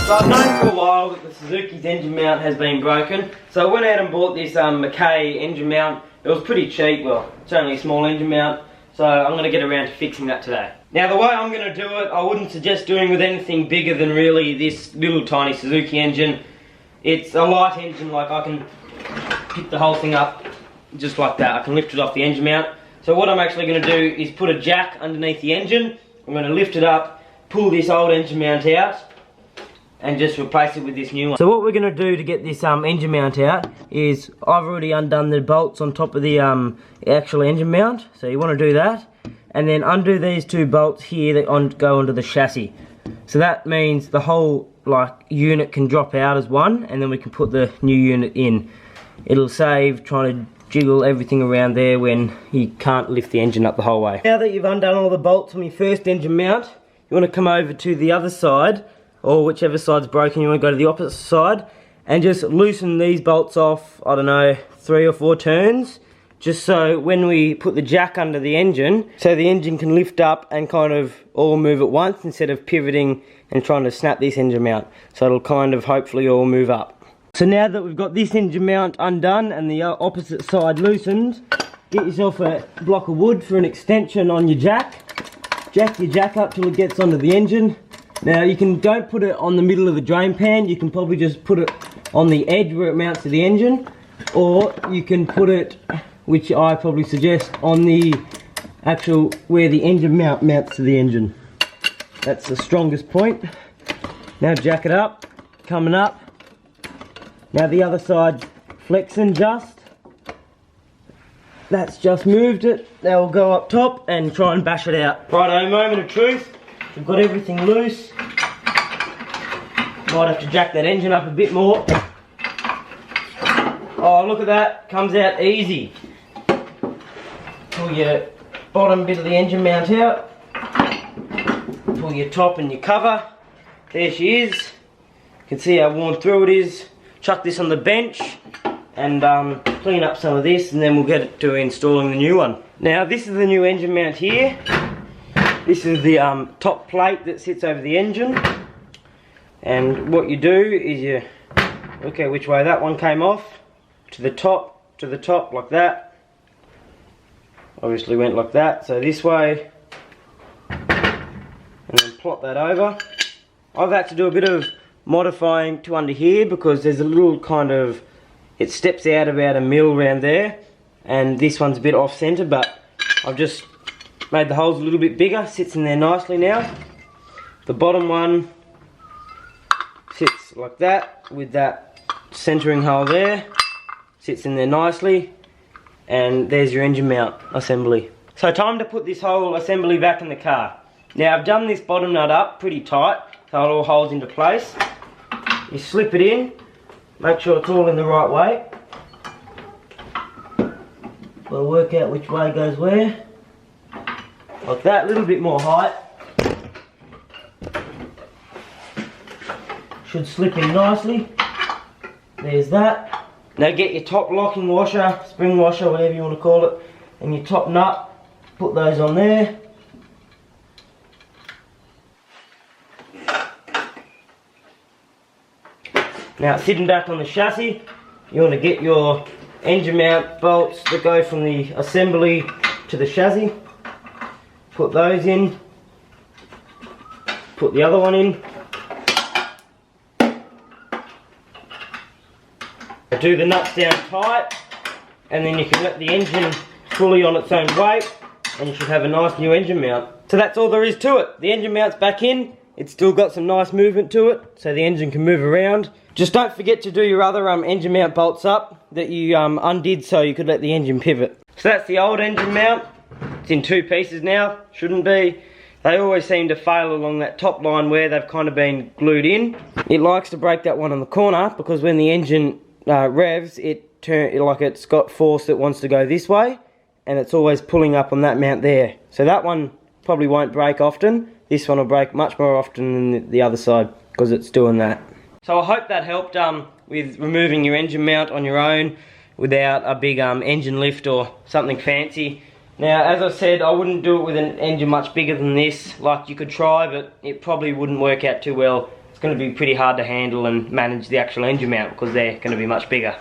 So I've known for a while that the Suzuki's engine mount has been broken. So I went out and bought this Mackay engine mount. It was pretty cheap, well, it's only a small engine mount. So I'm going to get around to fixing that today. Now the way I'm going to do it, I wouldn't suggest doing with anything bigger than really this little tiny Suzuki engine. It's a light engine, like I can pick the whole thing up just like that. I can lift it off the engine mount. So what I'm actually going to do is put a jack underneath the engine. I'm going to lift it up, pull this old engine mount out, and just replace it with this new one. So what we're going to do to get this engine mount out is I've already undone the bolts on top of the actual engine mount. So you want to do that, and then undo these two bolts here that go onto the chassis. So that means the whole unit can drop out as one, and then we can put the new unit in. It'll save trying to jiggle everything around there when you can't lift the engine up the whole way. Now that you've undone all the bolts on your first engine mount, you want to come over to the other side, or whichever side's broken, you want to go to the opposite side and just loosen these bolts off, I don't know, 3 or 4 turns, just so when we put the jack under the engine, so the engine can lift up and kind of all move at once instead of pivoting and trying to snap this engine mount. So it'll kind of hopefully all move up. So now that we've got this engine mount undone and the opposite side loosened, get yourself a block of wood for an extension on your jack. Jack your jack up till it gets onto the engine. Now don't put it on the middle of the drain pan, you can probably just put it on the edge where it mounts to the engine, or you can put it, which I probably suggest, on the actual where the engine mount mounts to the engine. That's the strongest point. Now jack it up, coming up. Now the other side's flexing just. That's just moved it. Now we'll go up top and try and bash it out. Righto, moment of truth. We've got everything loose. Might have to jack that engine up a bit more. Oh, look at that, comes out easy. Pull your bottom bit of the engine mount out. Pull your top and your cover. There she is. You can see how worn through it is. Chuck this on the bench and clean up some of this, and then we'll get it to installing the new one. Now this is the new engine mount here. This is the top plate that sits over the engine, and what you do is you look at which way that one came off, to the top like that. Obviously went like that, so this way, and then plot that over. I've had to do a bit of modifying to under here because there's a little kind of, it steps out about a mil around there, and this one's a bit off centre, but I've just made the holes a little bit bigger, sits in there nicely now. The bottom one sits like that with that centering hole there, sits in there nicely, and there's your engine mount assembly. So time to put this whole assembly back in the car. Now I've done this bottom nut up pretty tight so it all holds into place. You slip it in, make sure it's all in the right way. We'll work out which way goes where. Like that, a little bit more height. Should slip in nicely. There's that. Now get your top locking washer, spring washer, whatever you want to call it, and your top nut. Put those on there. Now sitting back on the chassis, you want to get your engine mount bolts that go from the assembly to the chassis. Put those in, put the other one in. Do the nuts down tight, and then you can let the engine fully on its own weight, and you should have a nice new engine mount. So that's all there is to it. The engine mount's back in, it's still got some nice movement to it, so the engine can move around. Just don't forget to do your other engine mount bolts up that you undid so you could let the engine pivot. So that's the old engine mount. It's in 2 pieces now, shouldn't be. They always seem to fail along that top line where they've kind of been glued in. It likes to break that one on the corner because when the engine revs, it's got force that wants to go this way, and it's always pulling up on that mount there. So that one probably won't break often. This one will break much more often than the other side because it's doing that. So I hope that helped with removing your engine mount on your own without a big engine lift or something fancy. Now, as I said, I wouldn't do it with an engine much bigger than this. Like, you could try, but it probably wouldn't work out too well. it's going to be pretty hard to handle and manage the actual engine mount because they're going to be much bigger.